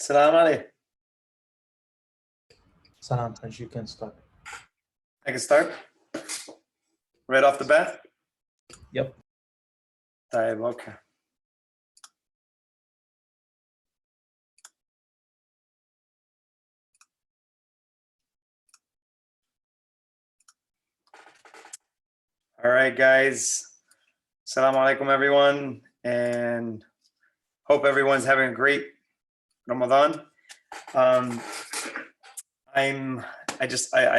Salam alaikum. Salam, and you can start. I can start right off the bat. Yep. Okay. All right, guys. Assalamu alaikum, everyone, and hope everyone's having a great Ramadan. I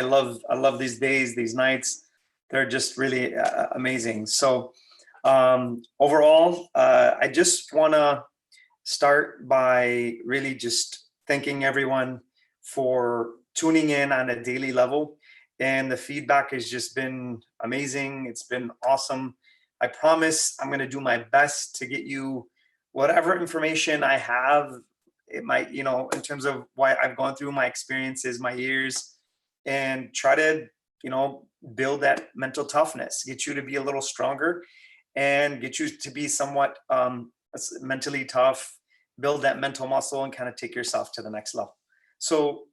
love these days, these nights. They're just really amazing. So overall, I just want to start by really just thanking everyone for tuning in on a daily level. And the feedback has just been amazing. It's been awesome. I promise I'm going to do my best to get you whatever information I have. It might, in terms of why I've gone through my experiences, my years, and try to, build that mental toughness, get you to be a little stronger and get you to be somewhat mentally tough, build that mental muscle and kind of take yourself to the next level. So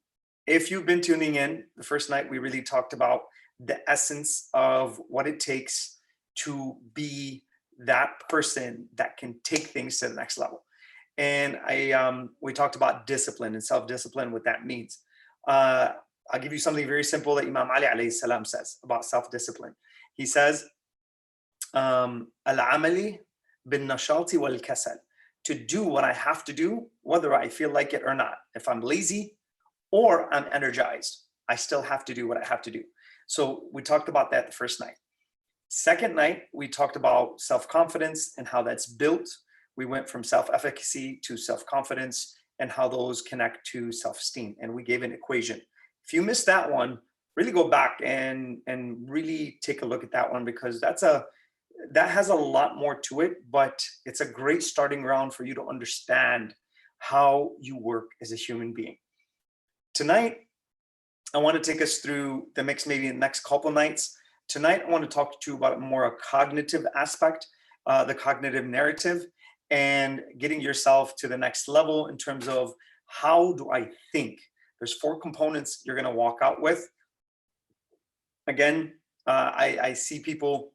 if you've been tuning in, the first night we really talked about the essence of what it takes to be that person that can take things to the next level. And we talked about discipline and self-discipline, what that means. I'll give you something very simple that Imam Ali alayhi salam says about self-discipline. He says, al-amali bin-nashati wal-kasal, to do what I have to do, whether I feel like it or not. If I'm lazy or I'm energized, I still have to do what I have to do. So we talked about that the first night. Second night, we talked about self-confidence and how that's built. We went from self-efficacy to self-confidence and how those connect to self-esteem. And we gave an equation. If you missed that one, really go back and really take a look at that one, because that has a lot more to it, but it's a great starting ground for you to understand how you work as a human being. Tonight, I want to take us through the mix, maybe in the next couple nights. Tonight, I want to talk to you about more a cognitive aspect, the cognitive narrative, and getting yourself to the next level in terms of how do I think? There's 4 components you're going to walk out with. Again, I see people,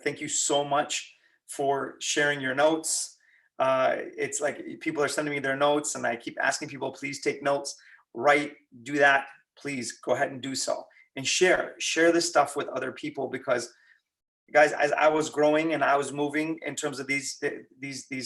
thank you so much for sharing your notes. It's like people are sending me their notes and I keep asking people, please take notes, write, do that. Please go ahead and do so and share this stuff with other people, because guys, as I was growing and I was moving in terms of these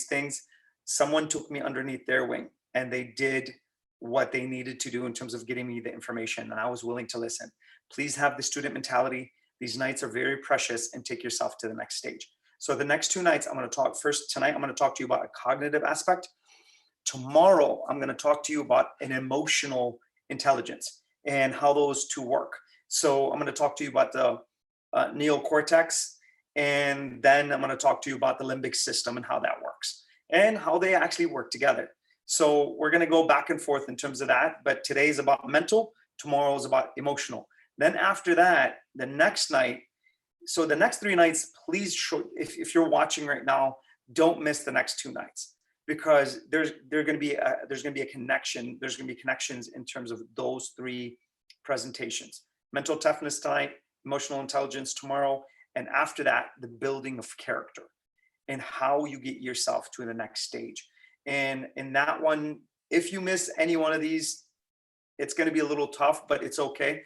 things, someone took me underneath their wing and they did what they needed to do in terms of getting me the information, and I was willing to listen. Please have the student mentality. These nights are very precious, and take yourself to the next stage. So the next 2 nights, I'm going to talk first. Tonight, I'm going to talk to you about a cognitive aspect. Tomorrow, I'm going to talk to you about an emotional intelligence and how those 2 work. So I'm going to talk to you about the neocortex, and then I'm going to talk to you about the limbic system and how that works and how they actually work together. So we're going to go back and forth in terms of that, but today is about mental, tomorrow is about emotional. Then after that, the next night, so the next 3 nights, please, if you're watching right now, don't miss the next 2 nights, because there's going to be a connection. There's going to be connections in terms of those 3 presentations. Mental toughness tonight, emotional intelligence tomorrow, and after that, the building of character and how you get yourself to the next stage. And in that one, if you miss any one of these, it's going to be a little tough, but it's okay.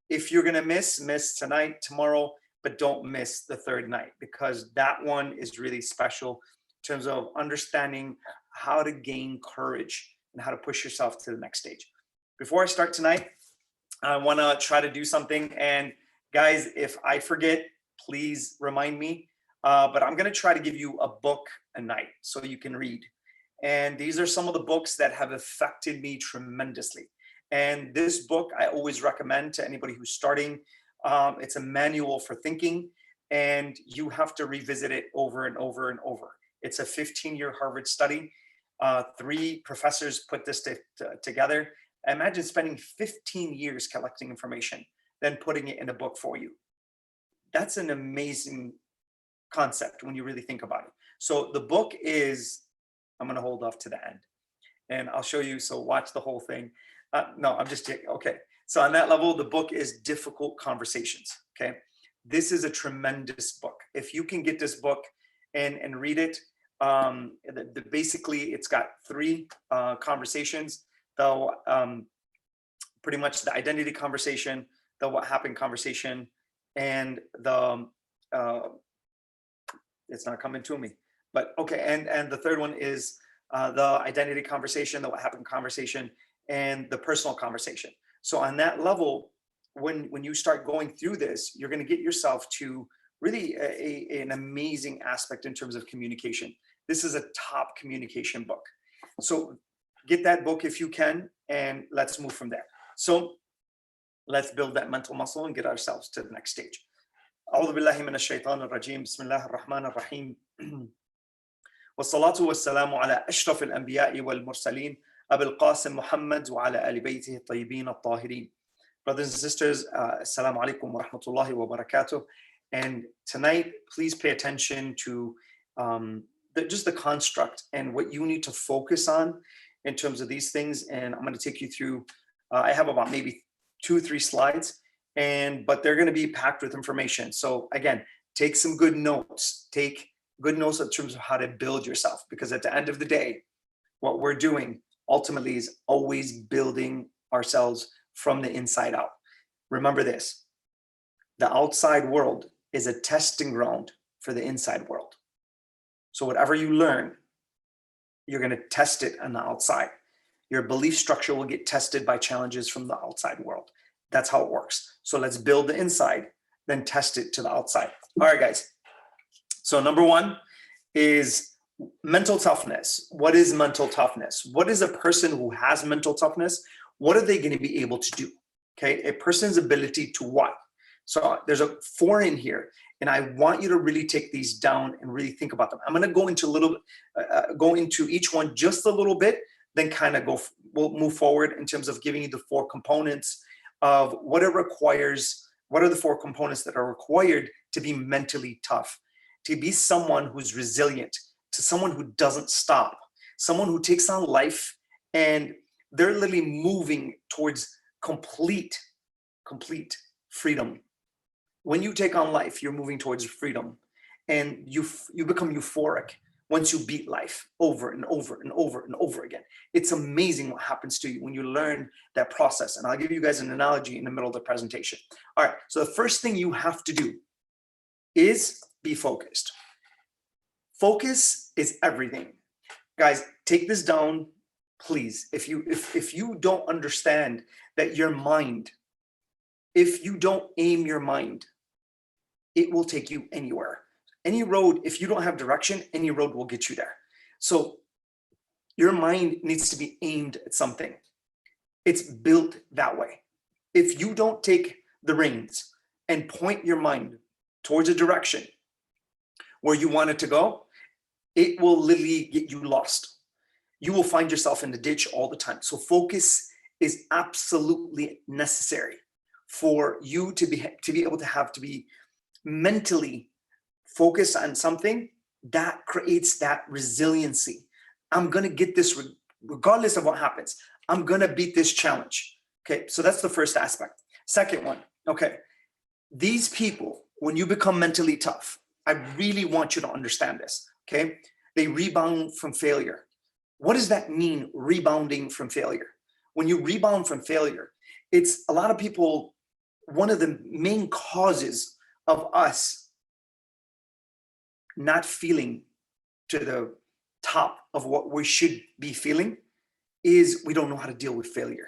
If you're going to miss tonight, tomorrow, but don't miss the 3rd night, because that one is really special in terms of understanding how to gain courage and how to push yourself to the next stage. Before I start tonight, I want to try to do something. And guys, if I forget, please remind me. But I'm going to try to give you a book a night so you can read. And these are some of the books that have affected me tremendously. And this book I always recommend to anybody who's starting. It's a manual for thinking, and you have to revisit it over and over and over. It's a 15-year Harvard study. 3 professors put this together. Imagine spending 15 years collecting information, then putting it in a book for you. That's an amazing concept when you really think about it. So the book is, I'm going to hold off to the end. and I'll show you. So watch the whole thing. No, I'm just kidding. Okay. So on that level, the book is Difficult Conversations. Okay. This is a tremendous book. If you can get this book and read it, basically it's got 3 conversations, though, pretty much the identity conversation, the what happened conversation, and the, it's not coming to me, but okay. And the third one is the identity conversation, the what happened conversation, and the personal conversation. So on that level, when you start going through this, you're going to get yourself to really an amazing aspect in terms of communication. This is a top communication book. So get that book if you can, and let's move from there. So let's build that mental muscle and get ourselves to the next stage. أعوذ بالله من الشيطان الرجيم بسم الله الرحمن الرحيم والصلاة والسلام على أشرف الأنبياء والمرسلين أبي القاسم محمد وعلى آل بيته الطيبين الطاهرين. Brothers and sisters, assalamu alaikum wa rahmatullahi wa barakatuh. And tonight, please pay attention to just the construct and what you need to focus on in terms of these things. And I'm going to take you through, I have about maybe 2-3 slides, but they're going to be packed with information. So again, take some good notes. Take good notes in terms of how to build yourself, because at the end of the day, what we're doing ultimately is always building ourselves from the inside out. Remember this, the outside world is a testing ground for the inside world. So whatever you learn, you're going to test it on the outside. Your belief structure will get tested by challenges from the outside world. That's how it works. So let's build the inside, then test it to the outside. All right, guys. So number 1 is mental toughness. What is mental toughness? What is a person who has mental toughness? What are they going to be able to do? Okay, a person's ability to what? So there's a 4 in here, and I want you to really take these down and really think about them. I'm going to go into go into each one just a little bit, then kind of we'll move forward in terms of giving you the 4 components of what it requires. What are the 4 components that are required to be mentally tough, to be someone who's resilient, to someone who doesn't stop, someone who takes on life and they're literally moving towards complete freedom. When you take on life, you're moving towards freedom, and you become euphoric once you beat life over and over and over and over again. It's amazing what happens to you when you learn that process. And I'll give you guys an analogy in the middle of the presentation. All right, so the first thing you have to do is be focused. Focus is everything. Guys, take this down, please. If you don't understand that your mind, if you don't aim your mind, it will take you anywhere. Any road, if you don't have direction, any road will get you there. So your mind needs to be aimed at something. It's built that way. If you don't take the reins and point your mind towards a direction where you want it to go, it will literally get you lost. You will find yourself in the ditch all the time. So focus is absolutely necessary for you to be able to be mentally focused on something that creates that resiliency. I'm going to get this regardless of what happens. I'm going to beat this challenge. Okay, so that's the first aspect. Second one, okay, these people, when you become mentally tough, I really want you to understand this, okay? They rebound from failure. What does that mean, rebounding from failure? When you rebound from failure, it's a lot of people, one of the main causes of us not feeling to the top of what we should be feeling is we don't know how to deal with failure.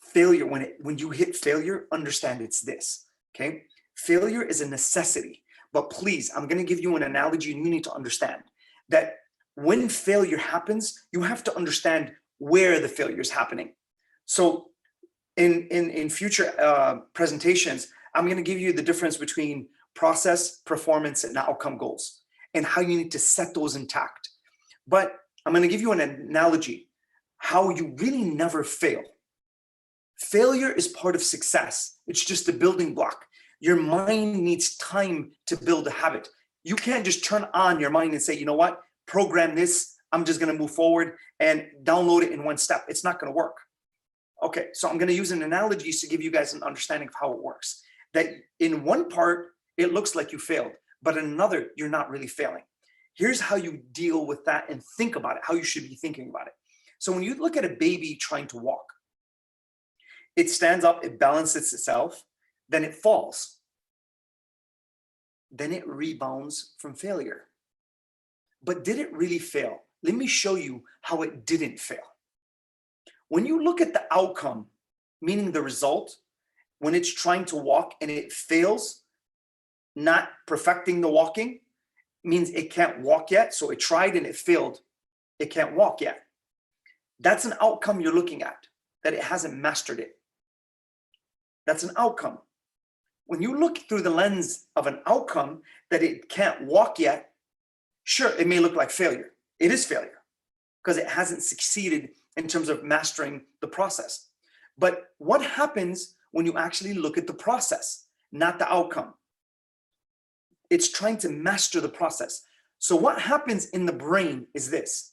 Failure, when you hit failure, understand it's this, okay? Failure is a necessity, but please, I'm going to give you an analogy and you need to understand that when failure happens, you have to understand where the failure is happening. So in future presentations, I'm going to give you the difference between process, performance, and outcome goals, and how you need to set those intact. But I'm going to give you an analogy, how you really never fail. Failure is part of success. It's just a building block. Your mind needs time to build a habit. You can't just turn on your mind and say, you know what, program this, I'm just going to move forward and download it in one step. It's not going to work. Okay, so I'm going to use an analogy to give you guys an understanding of how it works. That in one part, it looks like you failed, but in another, you're not really failing. Here's how you deal with that and think about it, how you should be thinking about it. So when you look at a baby trying to walk, it stands up, it balances itself, then it falls. Then it rebounds from failure. But did it really fail? Let me show you how it didn't fail. When you look at the outcome, meaning the result, when it's trying to walk and it fails, not perfecting the walking, means it can't walk yet. So it tried and it failed. It can't walk yet. That's an outcome you're looking at, that it hasn't mastered it. That's an outcome. When you look through the lens of an outcome that it can't walk yet, sure, it may look like failure. It is failure because it hasn't succeeded in terms of mastering the process. But what happens when you actually look at the process, not the outcome? It's trying to master the process. So what happens in the brain is this.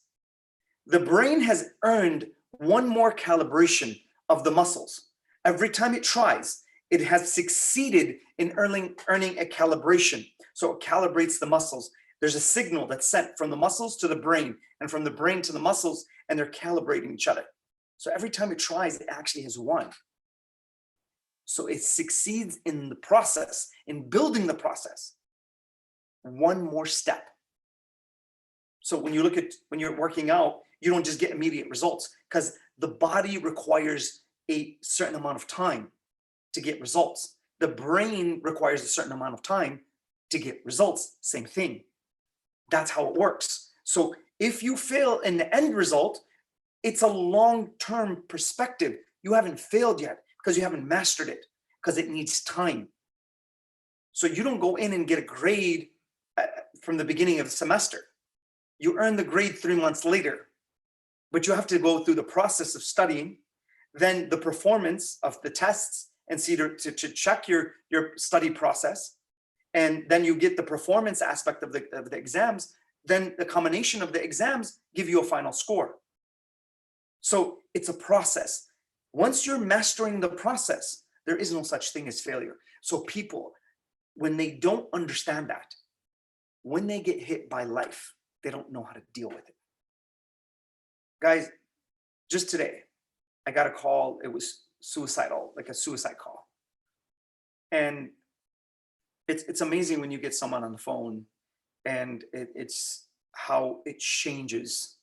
The brain has earned one more calibration of the muscles. Every time it tries, it has succeeded in earning a calibration. So it calibrates the muscles. There's a signal that's sent from the muscles to the brain and from the brain to the muscles, and they're calibrating each other. So every time it tries, it actually has won. So it succeeds in the process, in building the process. One more step. So when you look at, when you're working out, you don't just get immediate results because the body requires a certain amount of time to get results. The brain requires a certain amount of time to get results. Same thing. That's how it works. So if you fail in the end result, it's a long-term perspective. You haven't failed yet because you haven't mastered it, because it needs time. So you don't go in and get a grade from the beginning of the semester. You earn the grade 3 months later, but you have to go through the process of studying, then the performance of the tests, and see to check your study process. And then you get the performance aspect of the exams. Then the combination of the exams give you a final score. So it's a process. Once you're mastering the process, there is no such thing as failure. So people, when they don't understand that, when they get hit by life, they don't know how to deal with it. Guys, just today, I got a call. It was suicidal, like a suicide call. And it's amazing when you get someone on the phone and it's how it changes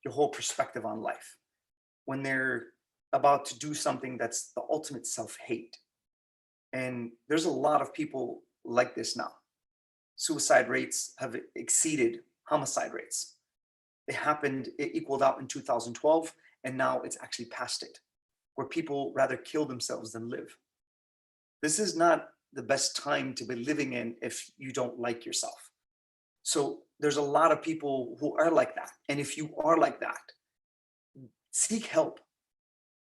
your whole perspective on life. When they're about to do something that's the ultimate self-hate. And there's a lot of people like this now. Suicide rates have exceeded homicide rates. It equaled out in 2012, and now it's actually past it, where people rather kill themselves than live. This is not the best time to be living in if you don't like yourself. So there's a lot of people who are like that. And if you are like that, seek help.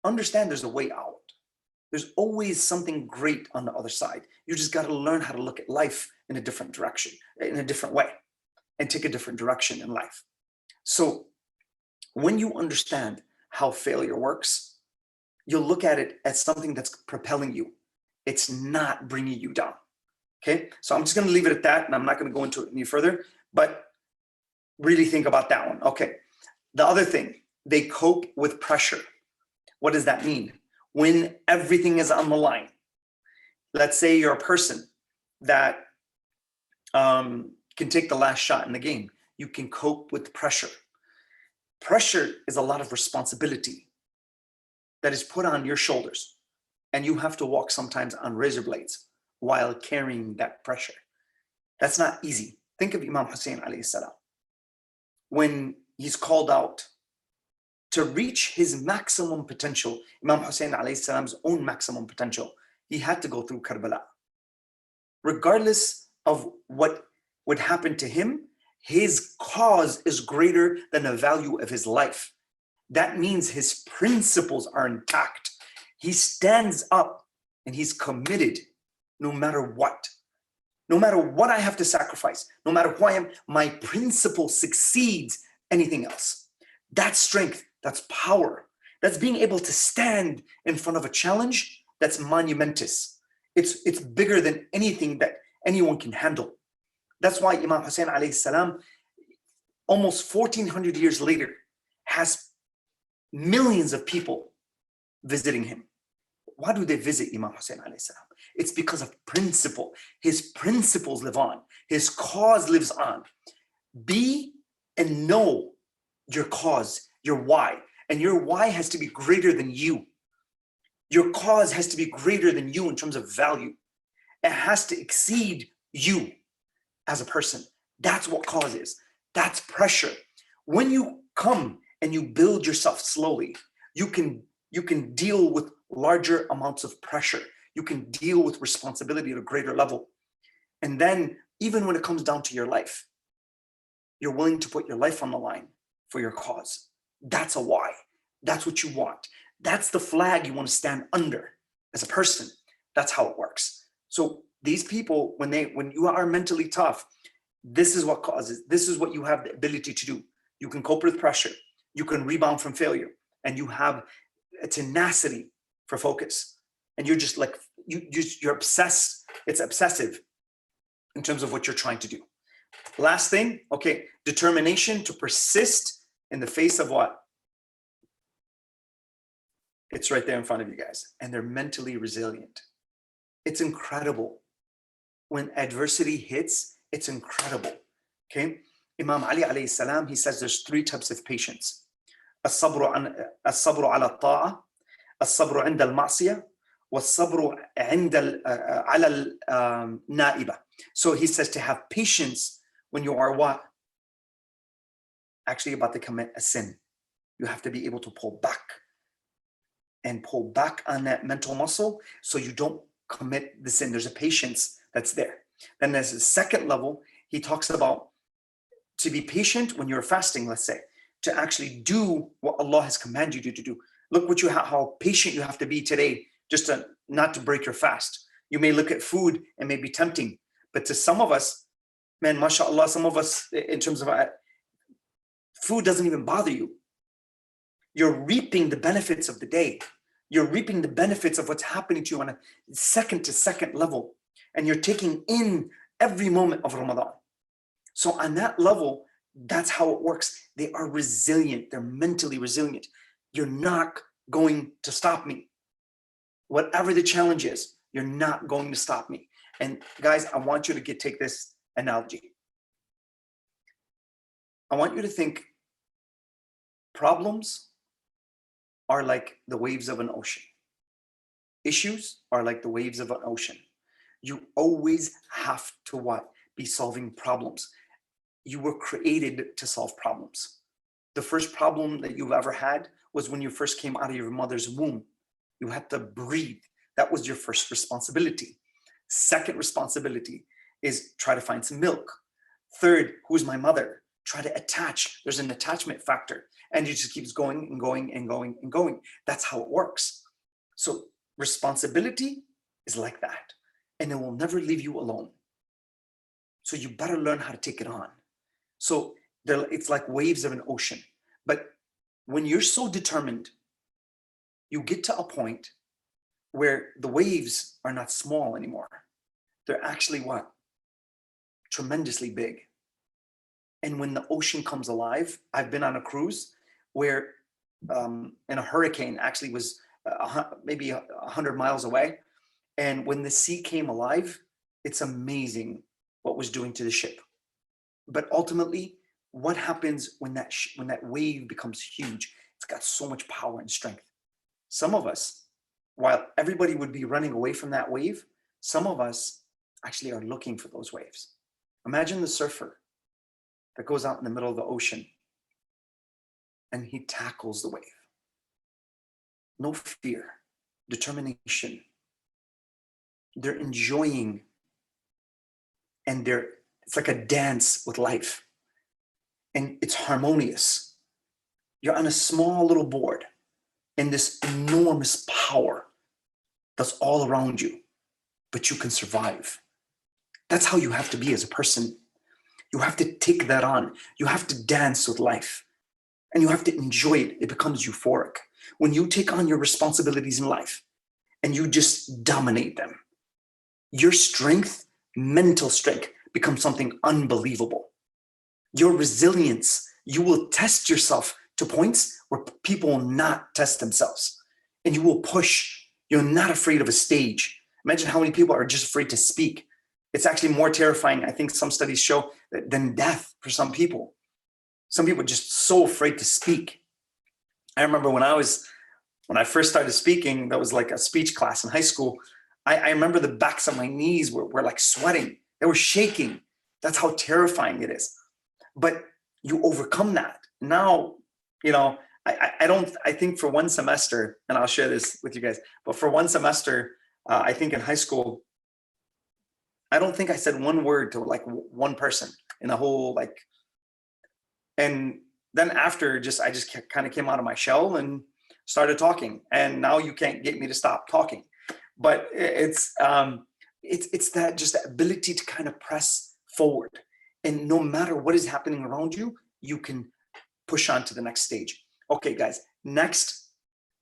Understand there's a way out. There's always something great on the other side. You just got to learn how to look at life in a different direction, in a different way, and take a different direction in life. So when you understand how failure works, you'll look at it as something that's propelling you. It's not bringing you down. Okay, so I'm just going to leave it at that, and I'm not going to go into it any further, but really think about that one. Okay, the other thing, they cope with pressure. What does that mean? When everything is on the line. Let's say you're a person that can take the last shot in the game. You can cope with pressure. Pressure is a lot of responsibility that is put on your shoulders, and you have to walk sometimes on razor blades while carrying that pressure. That's not easy. Think of Imam Huseini alayhi salam. When he's called out to reach his maximum potential, Imam Huseini alayhi salam's own maximum potential, he had to go through Karbala. Regardless of what would happen to him, his cause is greater than the value of his life. That means his principles are intact. He stands up and he's committed no matter what. No matter what I have to sacrifice, no matter who I am, my principle succeeds anything else. That's strength, that's power, that's being able to stand in front of a challenge that's monumentous. It's bigger than anything that anyone can handle. That's why Imam Hussein alayhi salam, almost 1400 years later, has millions of people visiting him. Why do they visit Imam Hussein alayhi salam? It's because of principle. His principles live on. His cause lives on. Be and know your cause, your why. And your why has to be greater than you. Your cause has to be greater than you in terms of value. It has to exceed you as a person. That's what cause is. That's pressure. When you come and you build yourself slowly, you can deal with larger amounts of pressure. You can deal with responsibility at a greater level. And then even when it comes down to your life, you're willing to put your life on the line for your cause. That's a why. That's what you want. That's the flag you want to stand under as a person. That's how it works. So these people, when you are mentally tough, this is what causes, this is what you have the ability to do. You can cope with pressure. You can rebound from failure, and you have a tenacity for focus. And you're just like, you're obsessed. It's obsessive in terms of what you're trying to do. Last thing, okay, determination to persist in the face of what? It's right there in front of you guys. And they're mentally resilient. It's incredible. When adversity hits, it's incredible. Okay? Imam Ali alayhi salam, he says there's 3 types of patience. الصبر على الطاعة, الصبر عند المعصية, والصبر عند على النائبة. So he says to have patience when you are what? Actually about to commit a sin. You have to be able to pull back on that mental muscle so you don't commit the sin. There's a patience that's there. Then there's a second level. He talks about to be patient when you're fasting, let's say, to actually do what Allah has commanded you to do. Look what how patient you have to be today, just not to break your fast. You may look at food and may be tempting, but to some of us, man, mashallah, some of us in terms of food doesn't even bother you. You're reaping the benefits of the day. You're reaping the benefits of what's happening to you on a second to second level. And you're taking in every moment of Ramadan. So on that level, that's how it works. They are resilient. They're mentally resilient. You're not going to stop me. Whatever the challenge is, you're not going to stop me. And guys, I want you to take this analogy. I want you to think problems are like the waves of an ocean. Issues are like the waves of an ocean. You always have to what? Be solving problems. You were created to solve problems. The first problem that you've ever had was when you first came out of your mother's womb. You had to breathe. That was your first responsibility. Second responsibility is try to find some milk. Third, who's my mother? Try to attach. There's an attachment factor. And it just keeps going and going and going and going. That's how it works. So responsibility is like that. And it will never leave you alone. So you better learn how to take it on. So it's like waves of an ocean. But when you're so determined, you get to a point where the waves are not small anymore. They're actually what? Tremendously big. And when the ocean comes alive, I've been on a cruise where in a hurricane actually was maybe 100 miles away. And when the sea came alive, it's amazing what was doing to the ship. But ultimately, what happens when that wave becomes huge? It's got so much power and strength. Some of us, while everybody would be running away from that wave, some of us actually are looking for those waves. Imagine the surfer that goes out in the middle of the ocean and he tackles the wave. No fear, determination. They're enjoying, and it's like a dance with life. And it's harmonious. You're on a small little board and this enormous power that's all around you, but you can survive. That's how you have to be as a person. You have to take that on. You have to dance with life and you have to enjoy it. It becomes euphoric. When you take on your responsibilities in life and you just dominate them, your strength, mental strength, becomes something unbelievable. Your resilience, you will test yourself to points where people will not test themselves, and you will push. You're not afraid of a stage. Imagine how many people are just afraid to speak. It's actually more terrifying, I think some studies show, than death for some people. Some people are just so afraid to speak. I remember when I first started speaking, that was like a speech class in high school. I remember the backs of my knees were like sweating. They were shaking. That's how terrifying it is. But you overcome that. Now, I think for one semester, and I'll share this with you guys, but for one semester, I think in high school, I don't think I said one word to like one person in the whole, and then after I just kind of came out of my shell and started talking. And now you can't get me to stop talking. But it's that just the ability to kind of press forward. And no matter what is happening around you, you can push on to the next stage. Okay, guys, next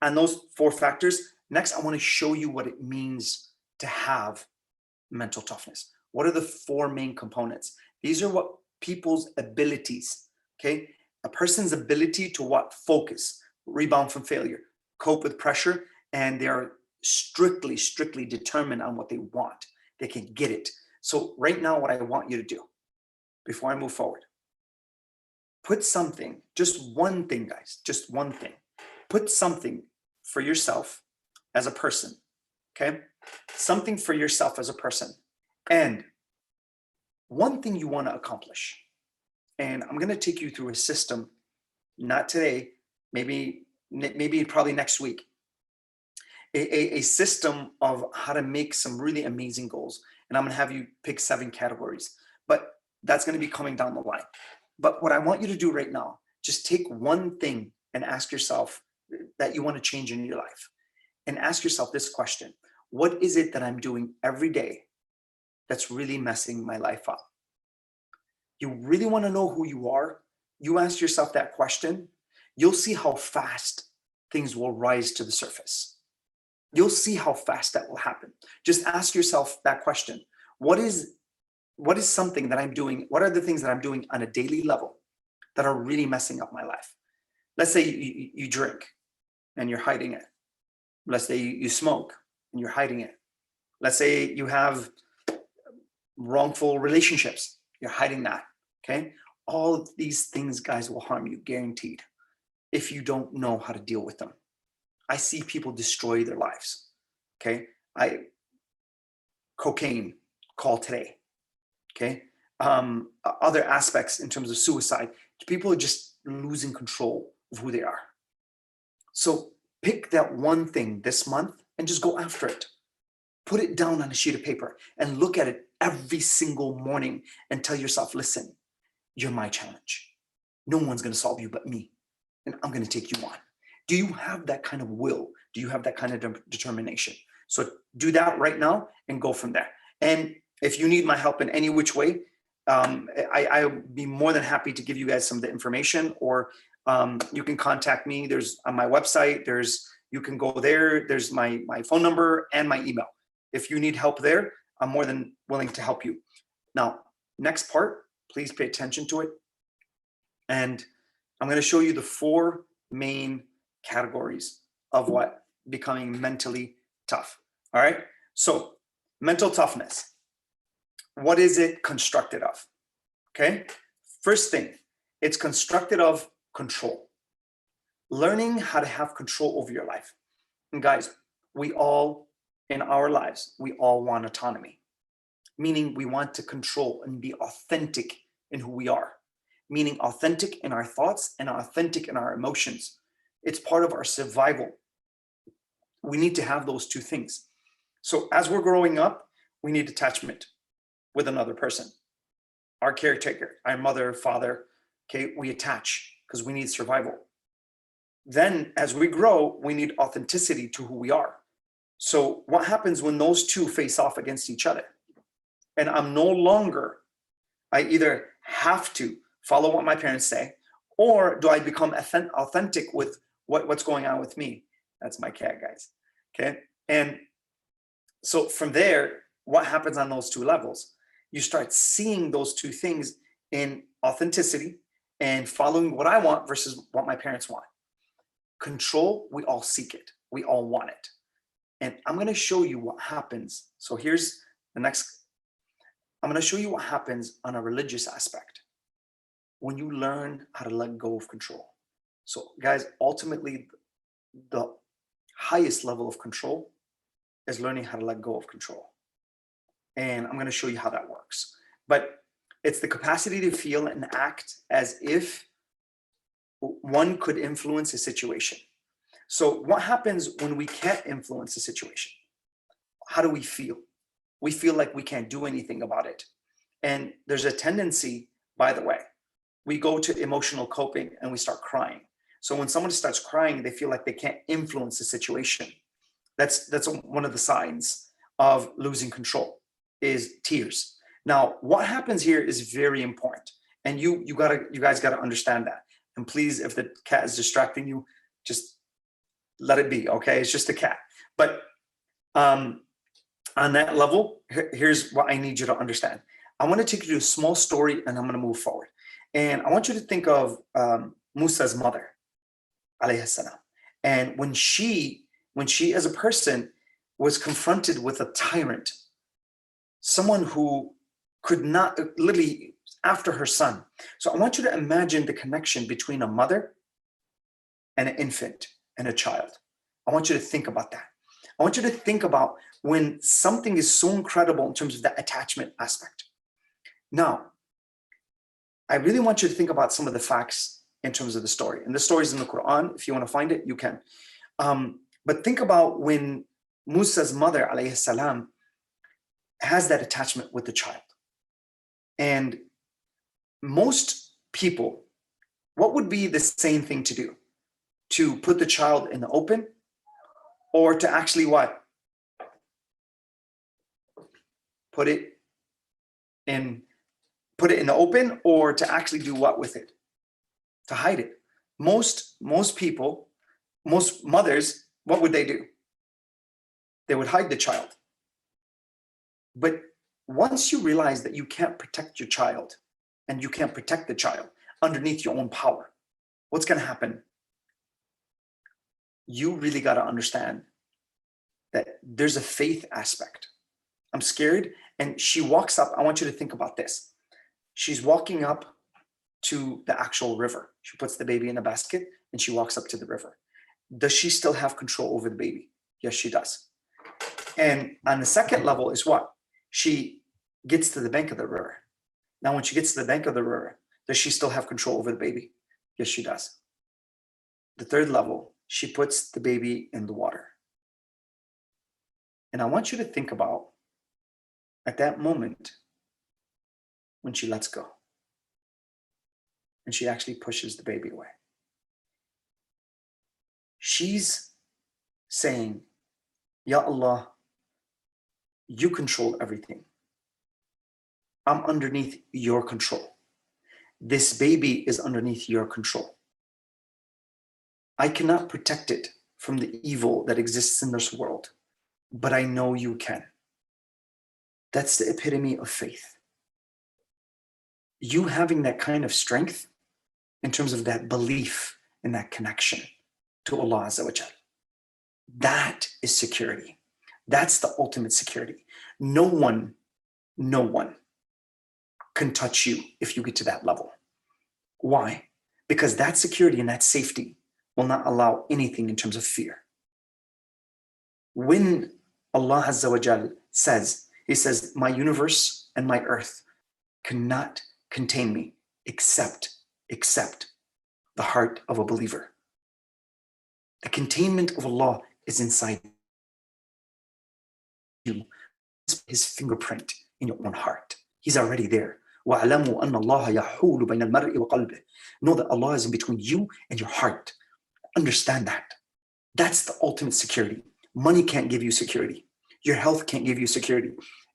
on those 4 factors, next I want to show you what it means to have mental toughness. What are the 4 main components? These are what people's abilities, okay? A person's ability to what? Focus, rebound from failure, cope with pressure, and they are strictly determined on what they want. They can get it. So right now, what I want you to do before I move forward, put something, just one thing, guys, just one thing. Put something for yourself as a person, okay? Something for yourself as a person. And one thing you want to accomplish. And I'm going to take you through a system, not today, maybe probably next week. A system of how to make some really amazing goals. And I'm going to have you pick 7 categories, but that's going to be coming down the line. But what I want you to do right now, just take one thing and ask yourself that you want to change in your life. And ask yourself this question: what is it that I'm doing every day that's really messing my life up? You really want to know who you are? You ask yourself that question, you'll see how fast things will rise to the surface. You'll see how fast that will happen. Just ask yourself that question. What is something that I'm doing? What are the things that I'm doing on a daily level that are really messing up my life? Let's say you drink and you're hiding it. Let's say you smoke and you're hiding it. Let's say you have wrongful relationships. You're hiding that, okay? All of these things, guys, will harm you, guaranteed, if you don't know how to deal with them. I see people destroy their lives, okay? Cocaine, call today, okay? Other aspects in terms of suicide, people are just losing control of who they are. So pick that one thing this month and just go after it. Put it down on a sheet of paper and look at it every single morning and tell yourself, listen, you're my challenge. No one's going to solve you but me, and I'm going to take you on. Do you have that kind of will? Do you have that kind of determination? So do that right now and go from there. And if you need my help in any which way, I'll be more than happy to give you guys some of the information, or you can contact me. There's on my website, you can go there. There's my phone number and my email. If you need help there, I'm more than willing to help you. Now, next part, please pay attention to it. And I'm going to show you the 4 main categories of what becoming mentally tough. All right. So mental toughness, what is it constructed of? Okay. First thing, it's constructed of control. Learning how to have control over your life. And guys, we all in our lives, we all want autonomy, meaning we want to control and be authentic in who we are, meaning authentic in our thoughts and authentic in our emotions. It's part of our survival. We need to have those 2 things. So as we're growing up, we need attachment with another person. Our caretaker, our mother, father, okay, we attach because we need survival. Then as we grow, we need authenticity to who we are. So what happens when those 2 face off against each other? And I'm no longer, I either have to follow what my parents say, or do I become authentic with what's going on with me? That's my cat, guys. Okay. And so from there, what happens on those two levels? You start seeing those two things in authenticity and following what I want versus what my parents want. Control, we all seek it. We all want it. And I'm going to show you what happens. So here's the next. I'm going to show you what happens on a religious aspect when you learn how to let go of control. So guys, ultimately, the highest level of control is learning how to let go of control. And I'm going to show you how that works. But it's the capacity to feel and act as if one could influence a situation. So what happens when we can't influence a situation? How do we feel? We feel like we can't do anything about it. And there's a tendency, by the way, we go to emotional coping and we start crying. So when someone starts crying, they feel like they can't influence the situation. That's one of the signs of losing control, is tears. Now, what happens here is very important. And you guys gotta understand that. And please, if the cat is distracting you, just let it be, okay? It's just a cat. But on that level, here's what I need you to understand. I want to take you to a small story and I'm going to move forward. And I want you to think of Musa's mother, alayhi salam. And when she as a person was confronted with a tyrant, someone who could not, literally after her son. So I want you to imagine the connection between a mother and an infant and a child. I want you to think about that. I want you to think about when something is so incredible in terms of the attachment aspect. Now, I really want you to think about some of the facts in terms of the story. And the story is in the Quran. If you want to find it, you can. But think about when Musa's mother, alayhi salam, has that attachment with the child. And most people, what would be the same thing to do? To put the child in the open, or to actually what? Put it in the open, or to actually do what with it? To hide it. Most people, most mothers, what would they do? They would hide the child. But once you realize that you can't protect your child and you can't protect the child underneath your own power, what's going to happen? You really got to understand that there's a faith aspect. I'm scared. And she walks up. I want you to think about this. She's walking up to the actual river. She puts the baby in a basket and she walks up to the river. Does she still have control over the baby? Yes, she does. And on the second level is what? She gets to the bank of the river. Now, when she gets to the bank of the river, does she still have control over the baby? Yes, she does. The third level, she puts the baby in the water. And I want you to think about at that moment when she lets go and she actually pushes the baby away. She's saying, Ya Allah, you control everything. I'm underneath your control. This baby is underneath your control. I cannot protect it from the evil that exists in this world, but I know you can. That's the epitome of faith. You having that kind of strength in terms of that belief and that connection to Allah Azza wa Jal. That is security. That's the ultimate security. No one can touch you if you get to that level. Why? Because that security and that safety will not allow anything in terms of fear. When Allah Azza wa Jal says, He says, my universe and my earth cannot contain me except the heart of a believer. The containment of Allah is inside you. His fingerprint in your own heart. He's already there. وَاعْلَمُوا أَنَّ اللَّهَ يَحُولُ بَيْنَ الْمَرْءِ وَقَلْبِهِ. Know that Allah is in between you and your heart. Understand that. That's the ultimate security. Money can't give you security. Your health can't give you security.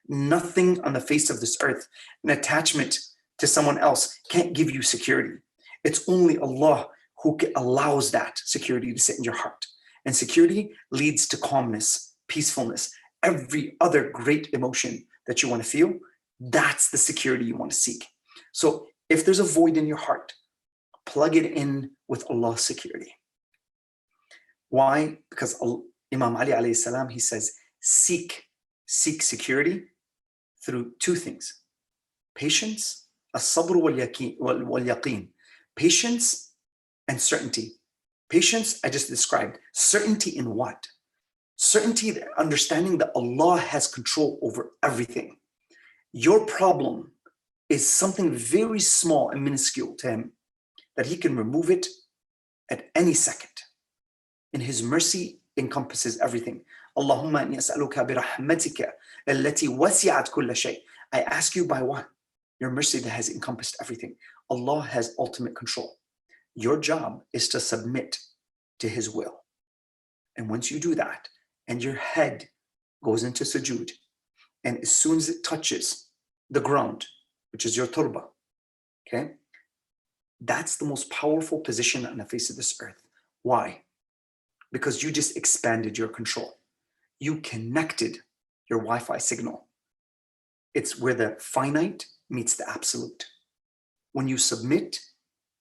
Nothing on the face of this earth, an attachment to someone else can't give you security. It's only Allah who allows that security to sit in your heart. And security leads to calmness, peacefulness, every other great emotion that you want to feel. That's the security you want to seek. So if there's a void in your heart, plug it in with Allah's security. Why? Because Imam Ali alayhi salam, he says, seek security through two things: patience, as-sabr wal-yaqeen, patience and certainty. Patience, I just described. Certainty in what? Certainty, understanding that Allah has control over everything. Your problem is something very small and minuscule to Him, that He can remove it at any second. And His mercy encompasses everything. Allahumma inni as'aluka bi rahmatika allati wasi'at kulla shay. I ask you by what? Your mercy that has encompassed everything. Allah has ultimate control. Your job is to submit to His will. And once you do that, and your head goes into sujood, and as soon as it touches the ground, which is your turba, okay? That's the most powerful position on the face of this earth. Why? Because you just expanded your control. You connected your Wi-Fi signal. It's where the finite meets the absolute. When you submit,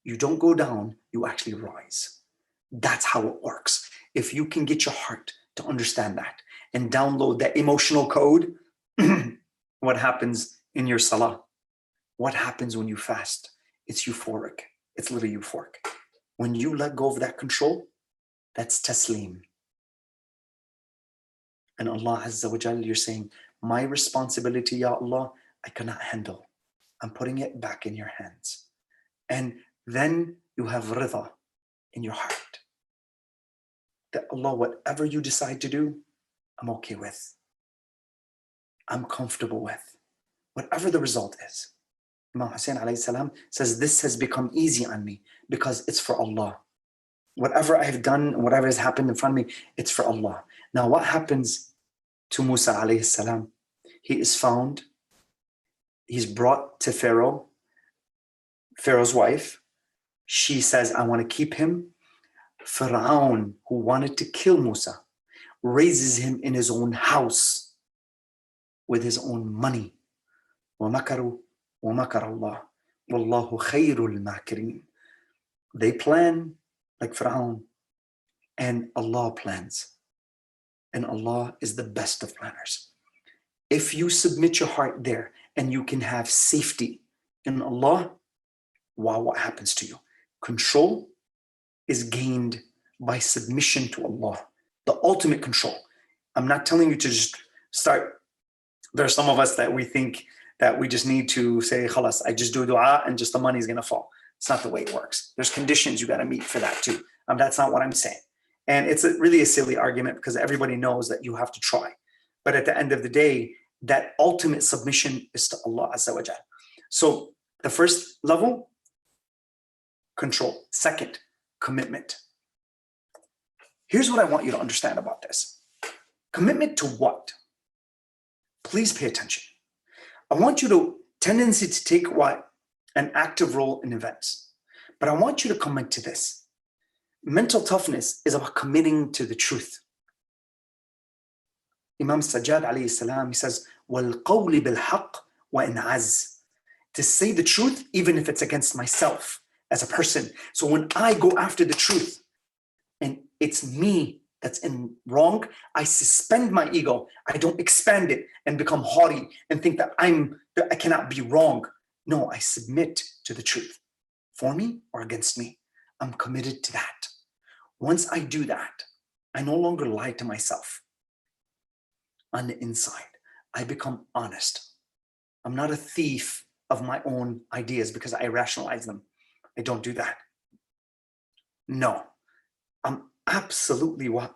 you don't go down, you actually rise. That's how it works. If you can get your heart to understand that and download that emotional code, what happens in your salah? What happens when you fast? It's euphoric. It's literally euphoric. When you let go of that control, that's taslim. And Allah Azza wa Jal, you're saying, my responsibility, Ya Allah, I cannot handle. I'm putting it back in your hands. And then you have rida in your heart. That Allah, whatever you decide to do, I'm okay with. I'm comfortable with. Whatever the result is. Imam Huseini alayhi salam says, this has become easy on me because it's for Allah. Whatever I have done, whatever has happened in front of me, it's for Allah. Now what happens to Musa alayhi salam? He is found, he's brought to Pharaoh, Pharaoh's wife. She says, I want to keep him. Pharaoh, who wanted to kill Musa, raises him in his own house with his own money. وَمَكَرُوا وَمَكَرَ اللَّهُ وَاللَّهُ خَيْرُ الْمَاكِرِينَ. They plan like Pharaoh, and Allah plans. And Allah is the best of planners. If you submit your heart there and you can have safety in Allah, wow, what happens to you? Control is gained by submission to Allah, the ultimate control. I'm not telling you to just start. There are some of us that we think that we just need to say, khalas, I just do dua and just the money is going to fall. It's not the way it works. There's conditions you got to meet for that too. That's not what I'm saying. And it's really a silly argument because everybody knows that you have to try. But at the end of the day, that ultimate submission is to Allah Azza wa Jal. So the first level, control. Second, commitment. Here's what I want you to understand about this. Commitment to what? Please pay attention. I want you to tendency to take what? An active role in events. But I want you to commit to this. Mental toughness is about committing to the truth. Imam Sajjad alayhi salam, he says, وَالْقَوْلِ بِالْحَقِّ وَإِنْ عَزْ. To say the truth, even if it's against myself as a person. So when I go after the truth, and it's me that's in wrong, I suspend my ego. I don't expand it and become haughty and think that I cannot be wrong. No, I submit to the truth. For me or against me, I'm committed to that. Once I do that, I no longer lie to myself. On the inside, I become honest. I'm not a thief of my own ideas because I rationalize them. I don't do that. No, I'm absolutely what?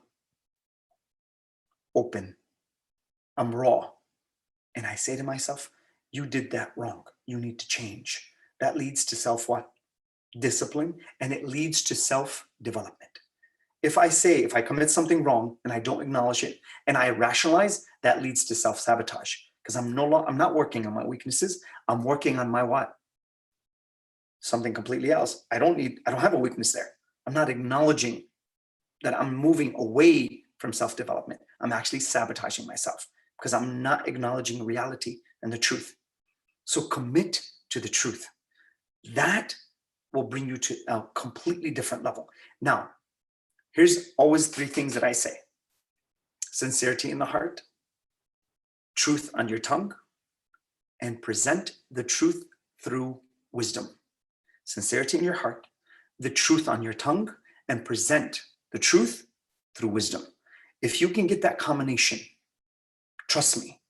Open. I'm raw. And I say to myself, you did that wrong. You need to change. That leads to self what? Discipline, and it leads to self-development. If I commit something wrong and I don't acknowledge it and I rationalize, that leads to self-sabotage because I'm not working on my weaknesses. I'm working on my what? something completely else. I don't have a weakness there. I'm not acknowledging that I'm moving away from self-development. I'm actually sabotaging myself because I'm not acknowledging reality and the truth. So commit to the truth. That will bring you to a completely different level. Now, here's always 3 things that I say: sincerity in the heart, truth on your tongue, and present the truth through wisdom. Sincerity in your heart, the truth on your tongue, and present the truth through wisdom. If you can get that combination, trust me,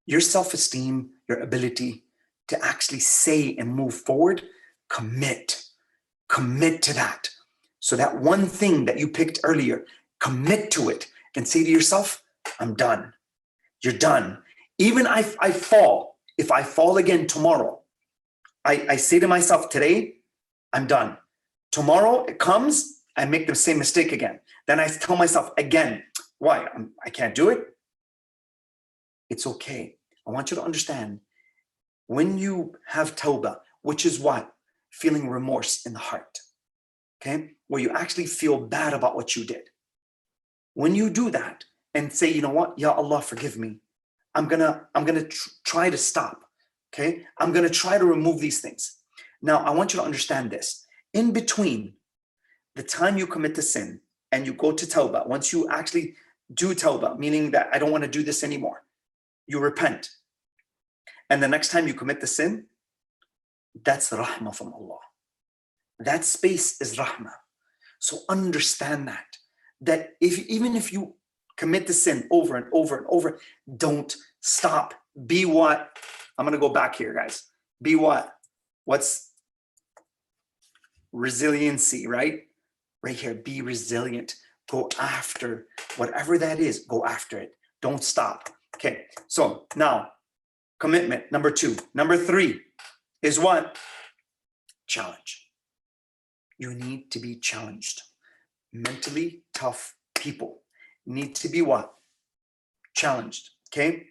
your self-esteem, your ability to actually say and move forward, commit to that. So that one thing that you picked earlier, commit to it and say to yourself, I'm done. You're done. Even if I fall again tomorrow, I say to myself today, I'm done. Tomorrow it comes, I make the same mistake again. Then I tell myself again, why? I can't do it. It's okay. I want you to understand, when you have tawbah, which is what? Feeling remorse in the heart, okay? Where you actually feel bad about what you did. When you do that and say, you know what? Ya Allah, forgive me. I'm gonna try to stop, okay? I'm gonna try to remove these things. Now, I want you to understand this. In between the time you commit the sin and you go to tawbah, once you actually do tawbah, meaning that I don't want to do this anymore, you repent. And the next time you commit the sin, that's rahmah from Allah. That space is rahmah. So understand that even if you commit the sin over and over and over, don't stop. Be what? I'm going to go back here, guys. Be what? What's resiliency, right? Right here, be resilient. Go after whatever that is. Go after it. Don't stop. Okay, so now, commitment, number 2. Number 3 is what? Challenge. You need to be challenged. Mentally tough people need to be what? Challenged, okay?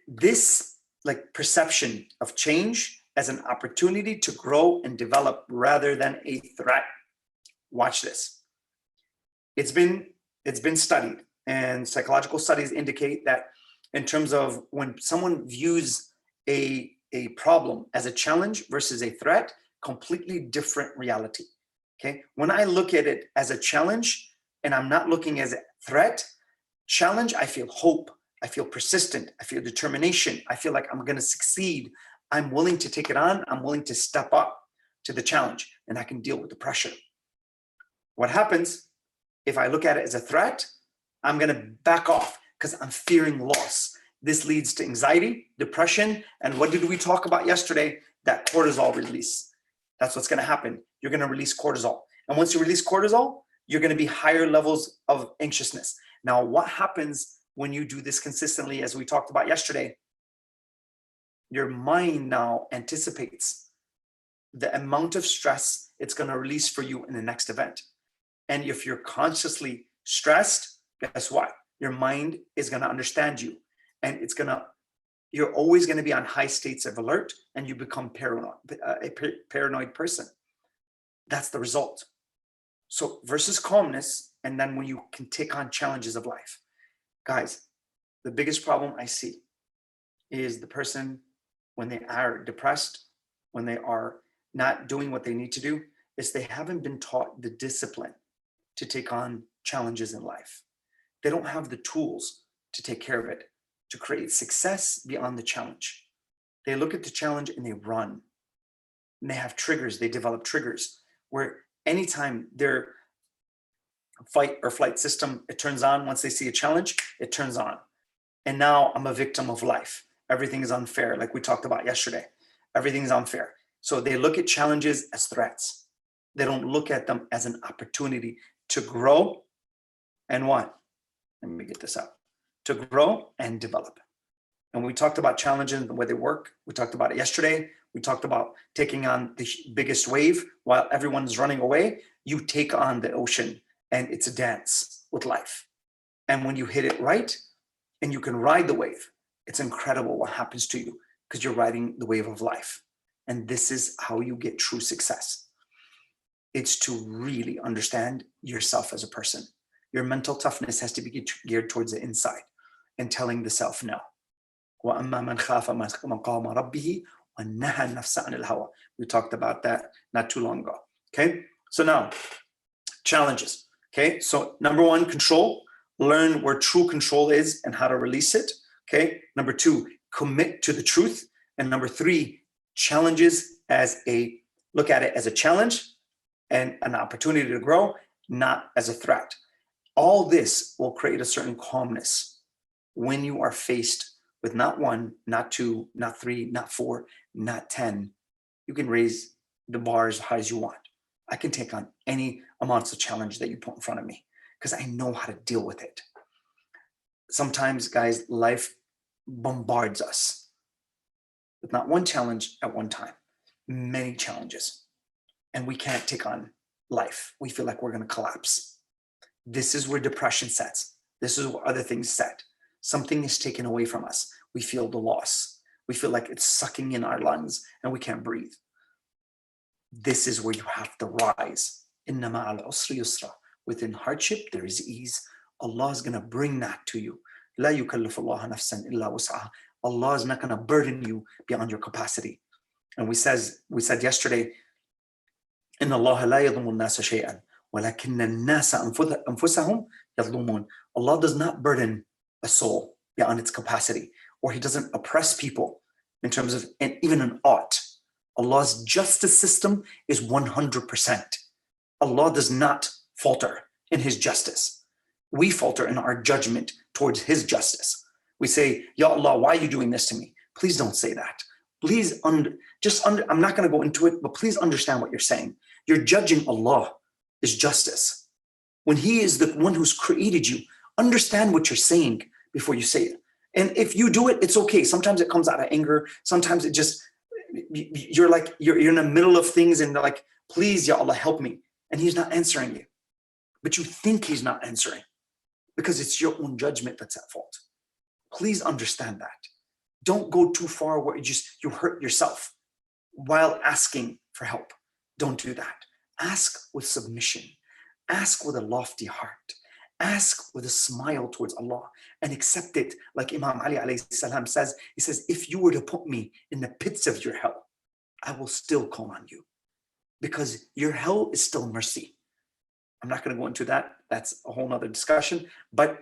This like perception of change as an opportunity to grow and develop rather than a threat. Watch this. It's been studied, and psychological studies indicate that in terms of when someone views a problem as a challenge versus a threat, completely different reality. Okay, when I look at it as a challenge and I'm not looking as a threat, challenge, I feel hope, I feel persistent, I feel determination, I feel like I'm going to succeed. I'm willing to take it on, I'm willing to step up to the challenge, and I can deal with the pressure. What happens if I look at it as a threat? I'm going to back off because I'm fearing loss. This leads to anxiety, depression, and what did we talk about yesterday? That cortisol release. That's what's going to happen. You're going to release cortisol. And once you release cortisol, you're going to be higher levels of anxiousness. Now, what happens when you do this consistently, as we talked about yesterday? Your mind now anticipates the amount of stress it's going to release for you in the next event. And if you're consciously stressed, guess what? Your mind is going to understand you, and you're always going to be on high states of alert, and you become a paranoid person. That's the result. So versus calmness, and then when you can take on challenges of life. Guys, the biggest problem I see is the person, when they are depressed, when they are not doing what they need to do, is they haven't been taught the discipline to take on challenges in life. They don't have the tools to take care of it, to create success beyond the challenge. They look at the challenge and they run. And they have triggers, they develop triggers where anytime their fight or flight system, it turns on. Once they see a challenge, it turns on. And now I'm a victim of life. Everything is unfair, like we talked about yesterday. Everything's unfair. So they look at challenges as threats. They don't look at them as an opportunity to grow and what? Let me get this out. To grow and develop. And we talked about challenges and the way they work. We talked about it yesterday. We talked about taking on the biggest wave while everyone's running away. You take on the ocean, and it's a dance with life. And when you hit it right and you can ride the wave, it's incredible what happens to you because you're riding the wave of life. And this is how you get true success. It's to really understand yourself as a person. Your mental toughness has to be geared towards the inside and telling the self no. We talked about that not too long ago. Okay, so now challenges. Okay, so number one, control. Learn where true control is and how to release it. Okay, number two, commit to the truth. And number three, challenges look at it as a challenge and an opportunity to grow, not as a threat. All this will create a certain calmness when you are faced with not one, not two, not three, not four, not 10. You can raise the bar as high as you want. I can take on any amounts of challenge that you put in front of me because I know how to deal with it. Sometimes, guys, life bombards us with not one challenge at one time, many challenges, and we can't take on life. We feel like we're going to collapse. This is where depression sets. This is where other things set. Something is taken away from us. We feel the loss. We feel like it's sucking in our lungs and we can't breathe. This is where you have to rise. Inna ma'al usri yusra. Within hardship, there is ease. Allah is going to bring that to you. La yukallifu Allah nafsan illa wus'aha. Allah is not going to burden you beyond your capacity. And we said yesterday, Inna Allah la yadlumu an-nasa shay'an, walakinna an-nasa anfusahum yadlumun. Allah does not burden a soul beyond its capacity, or He doesn't oppress people in terms of even an ought. Allah's justice system is 100%. Allah does not falter in His justice. We falter in our judgment towards His justice. We say, Ya Allah, why are you doing this to me? Please don't say that. Please, I'm not going to go into it, but please understand what you're saying. You're judging Allah's justice. When He is the one who's created you, understand what you're saying before you say it. And if you do it, it's okay. Sometimes it comes out of anger. Sometimes it just, you're in the middle of things and they're like, please, Ya Allah, help me. And He's not answering you. But you think He's not answering because it's your own judgment that's at fault. Please understand that. Don't go too far where you hurt yourself while asking for help. Don't do that. Ask with submission. Ask with a lofty heart. Ask with a smile towards Allah and accept it. Like Imam Ali alayhi salam says, he says, if you were to put me in the pits of your hell, I will still call on you because your hell is still mercy. I'm not going to go into that. That's a whole nother discussion, but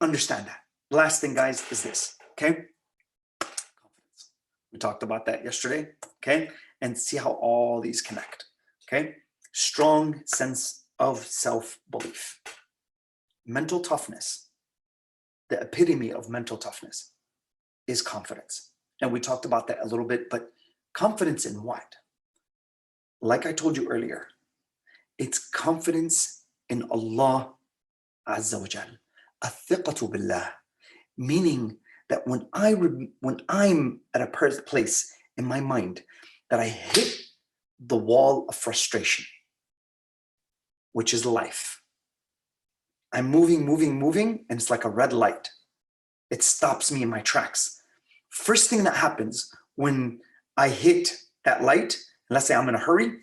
understand that. The last thing, guys, is this, okay? Confidence. We talked about that yesterday, okay? And see how all these connect, okay? Strong sense of self-belief. Mental toughness, the epitome of mental toughness is confidence. And we talked about that a little bit, but confidence in what? Like I told you earlier, it's confidence in Allah Azza wa Jal. Athiqatu billah. Meaning that when I'm at a place in my mind that I hit the wall of frustration, which is life. I'm moving, and it's like a red light. It stops me in my tracks. First thing that happens when I hit that light, and let's say I'm in a hurry,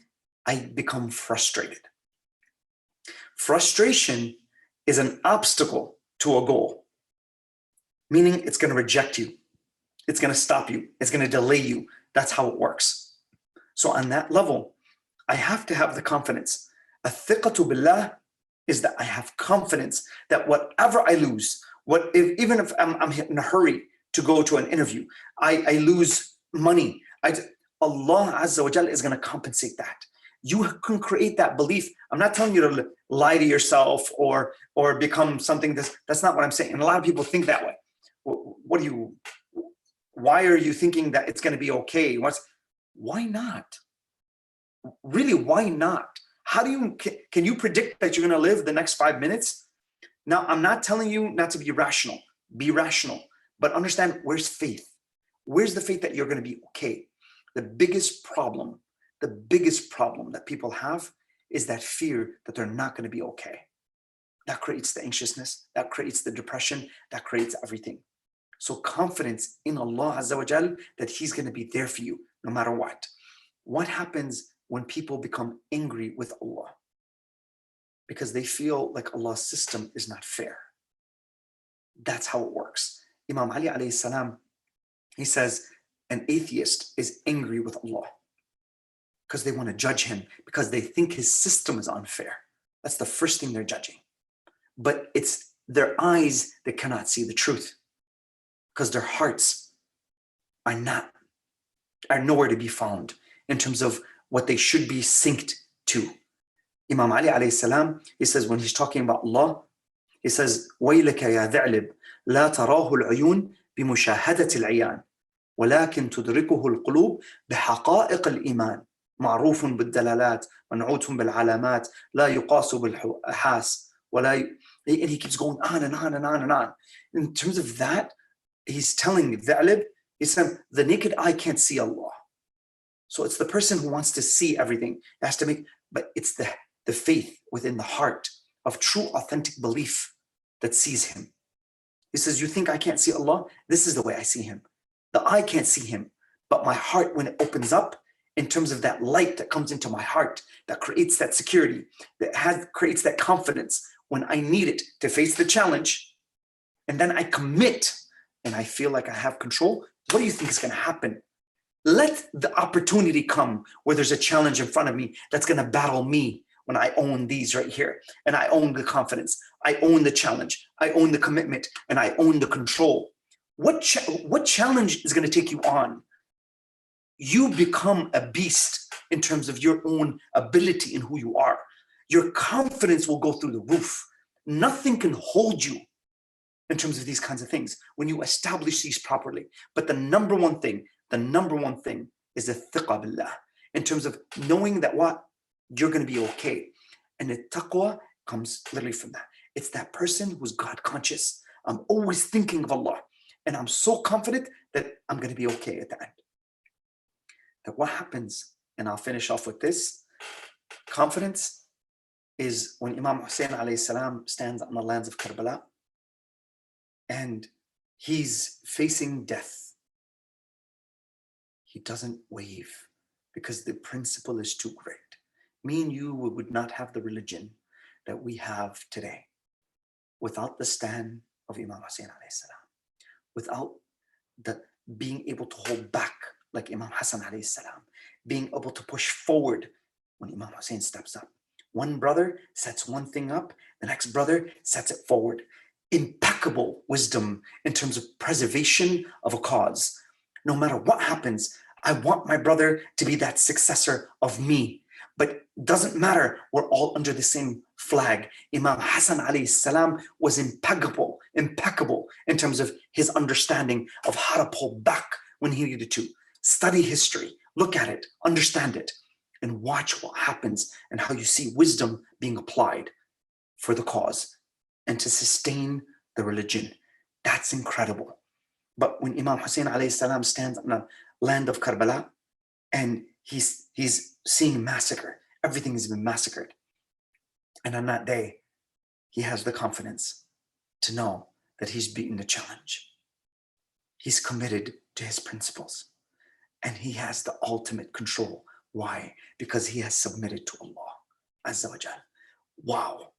I become frustrated. Frustration is an obstacle to a goal, meaning it's going to reject you. It's going to stop you. It's going to delay you. That's how it works. So on that level, I have to have the confidence. Athiqatu billah is that I have confidence that whatever I lose, even if I'm in a hurry to go to an interview, I lose money, Allah Azza wa Jalla is going to compensate that. You can create that belief. I'm not telling you to lie to yourself or become something that's not what I'm saying. And a lot of people think that way. Why are you thinking that it's going to be okay? Why not? Really, why not? Can you predict that you're going to live the next 5 minutes? Now, I'm not telling you not to be rational. Be rational, but understand, where's faith? Where's the faith that you're going to be okay? The biggest problem that people have is that fear that they're not going to be okay. That creates the anxiousness, that creates the depression, that creates everything. So confidence in Allah Azza wa Jal that He's going to be there for you no matter what. What happens when people become angry with Allah? Because they feel like Allah's system is not fair. That's how it works. Imam Ali alayhi salam, he says, an atheist is angry with Allah because they want to judge him, because they think his system is unfair. That's the first thing they're judging. But it's their eyes that cannot see the truth, because their hearts are nowhere to be found in terms of what they should be synced to. Imam Ali alayhi salam, he says, when he's talking about Allah, he says, وَيْلَكَ يَا ذَعْلِبْ لَا تَرَاهُ الْعُيُونَ بِمُشَاهَدَةِ الْعِيَانِ ولكن تدركه القلوب بحقائق الإيمان معروف بالدلالات منعوت بالعلامات لا يقاس بالحاس ولا and he keeps going on and on and on and on. In terms of that, he's telling Tha'lib, he said, the naked eye can't see Allah. So it's the person who wants to see everything. It has to make, but it's the faith within the heart of true authentic belief that sees him. He says, you think I can't see Allah? This is the way I see him. The eye can't see him, but my heart, when it opens up, in terms of that light that comes into my heart, that creates that security, that creates that confidence when I need it to face the challenge, and then I commit and I feel like I have control, what do you think is going to happen? Let the opportunity come where there's a challenge in front of me that's going to battle me when I own these right here. And I own the confidence, I own the challenge, I own the commitment, and I own the control. What challenge is going to take you on? You become a beast in terms of your own ability in who you are. Your confidence will go through the roof. Nothing can hold you in terms of these kinds of things when you establish these properly. But the number one thing is the thiqa billah, in terms of knowing that what you're going to be okay. And the taqwa comes literally from that. It's that person who's God conscious. I'm always thinking of Allah, and I'm so confident that I'm going to be okay at the end. That what happens, and I'll finish off with this, confidence is when Imam Huseini alayhi salam stands on the lands of Karbala and he's facing death. He doesn't wave because the principle is too great. Me and you would not have the religion that we have today without the stand of Imam Huseini alayhi salam, without the being able to hold back like Imam Hassan alayhi salam, being able to push forward when Imam Hussein steps up. One brother sets one thing up, the next brother sets it forward. Impeccable wisdom in terms of preservation of a cause. No matter what happens, I want my brother to be that successor of me. But doesn't matter, we're all under the same flag. Imam Hassan alayhi salam was impeccable in terms of his understanding of how to pull back when he needed to. Study history, look at it, understand it, and watch what happens and how you see wisdom being applied for the cause and to sustain the religion. That's incredible. But when Imam Hussein alayhi salam stands on the land of Karbala and he's seeing massacre, everything has been massacred. And on that day, he has the confidence to know that he's beaten the challenge. He's committed to his principles. And he has the ultimate control. Why? Because he has submitted to Allah Azza wa Jal. Wow,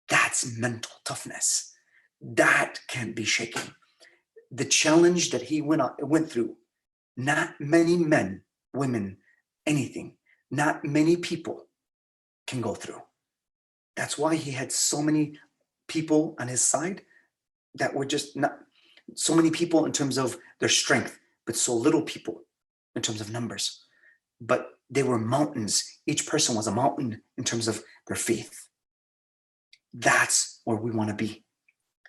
that's mental toughness. That can't be shaken. The challenge that he went through, not many men, women, anything, not many people can go through. That's why he had so many people on his side that were just not, so many people in terms of their strength, but so little people in terms of numbers. But they were mountains. Each person was a mountain in terms of their faith. That's where we want to be.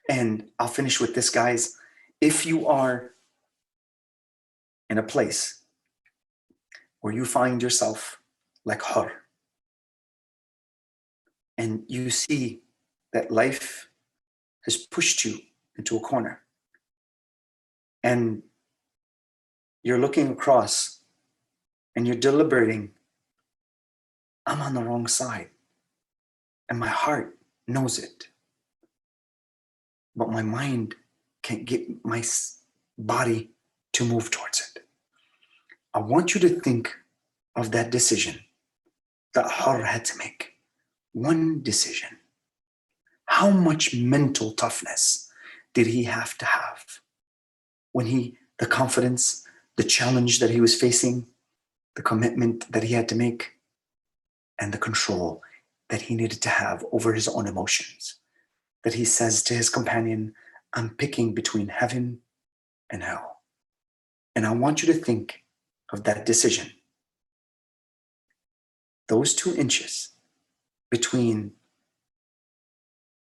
And I'll finish with this, guys. If you are in a place where you find yourself like Hur, and you see that life has pushed you into a corner, and you're looking across and you're deliberating, I'm on the wrong side, and my heart knows it, but my mind can't get my body to move towards it. I want you to think of that decision that Har had to make. One decision. How much mental toughness did he have to have when the confidence, the challenge that he was facing, the commitment that he had to make, and the control that he needed to have over his own emotions. That he says to his companion, I'm picking between heaven and hell. And I want you to think of that decision. Those 2 inches between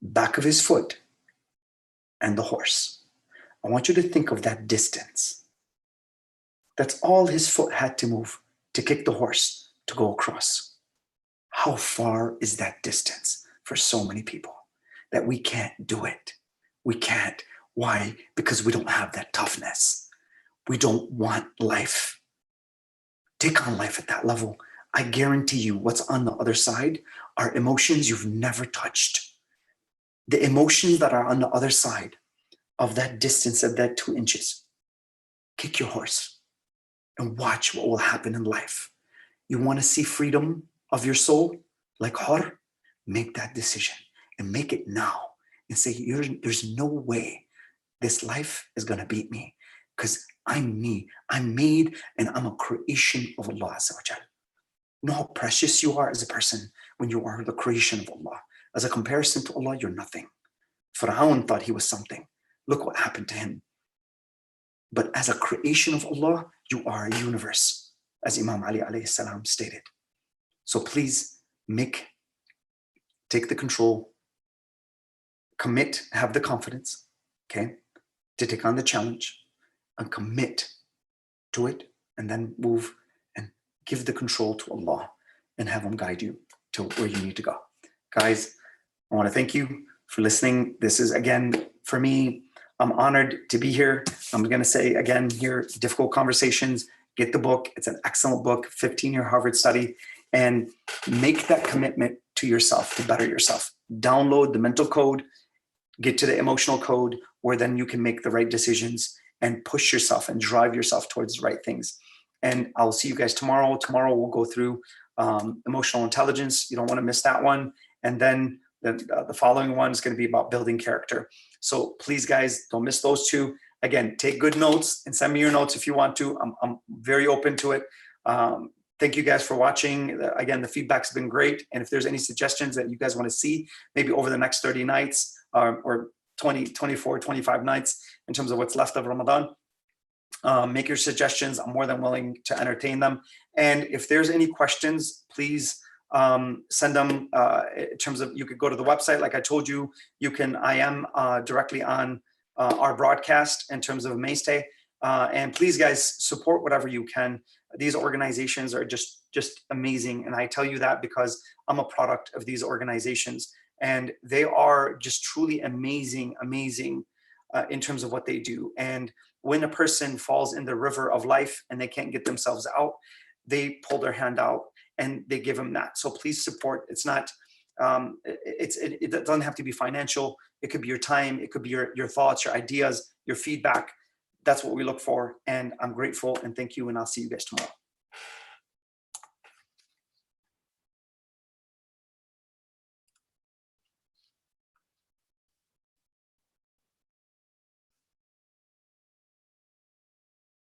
back of his foot and the horse. I want you to think of that distance. That's all his foot had to move to kick the horse to go across. How far is that distance for so many people that we can't do it? We can't. Why? Because we don't have that toughness. We don't want life. Take on life at that level. I guarantee you what's on the other side are emotions you've never touched. The emotions that are on the other side of that distance of that 2 inches. Kick your horse and watch what will happen in life. You want to see freedom of your soul like Har? Make that decision and make it now and say, there's no way this life is going to beat me because I'm me. I'm made and I'm a creation of Allah Azza wa Jal. You know how precious you are as a person when you are the creation of Allah. As a comparison to Allah, you're nothing. Fir'aun thought he was something. Look what happened to him. But as a creation of Allah, you are a universe, as Imam Ali alayhi salam stated. So please take the control, commit, have the confidence, okay, to take on the challenge and commit to it, and then move and give the control to Allah and have Him guide you to where you need to go. Guys, I want to thank you for listening. This is, again, for me, I'm honored to be here. I'm going to say again here, Difficult Conversations, get the book. It's an excellent book, 15-year Harvard study, and make that commitment to yourself to better yourself. Download the mental code, get to the emotional code, where then you can make the right decisions and push yourself and drive yourself towards the right things. And I'll see you guys tomorrow. Tomorrow we'll go through emotional intelligence. You don't want to miss that one. And then the following one is going to be about building character. So please, guys, don't miss those two. Again, take good notes and send me your notes if you want to. I'm very open to it. Thank you guys for watching. Again, the feedback's been great. And if there's any suggestions that you guys want to see, maybe over the next 30 nights or 20, 24, 25 nights in terms of what's left of Ramadan, make your suggestions. I'm more than willing to entertain them. And if there's any questions, please send them in terms of, you could go to the website. Like I told you, I am directly on our broadcast in terms of Mainstay. And please, guys, support whatever you can. These organizations are just amazing. And I tell you that because I'm a product of these organizations. And they are just truly amazing in terms of what they do. And when a person falls in the river of life and they can't get themselves out, they pull their hand out and they give them that. So please support. It's not, it doesn't have to be financial. It could be your time. It could be your thoughts, your ideas, your feedback. That's what we look for. And I'm grateful and thank you. And I'll see you guys tomorrow.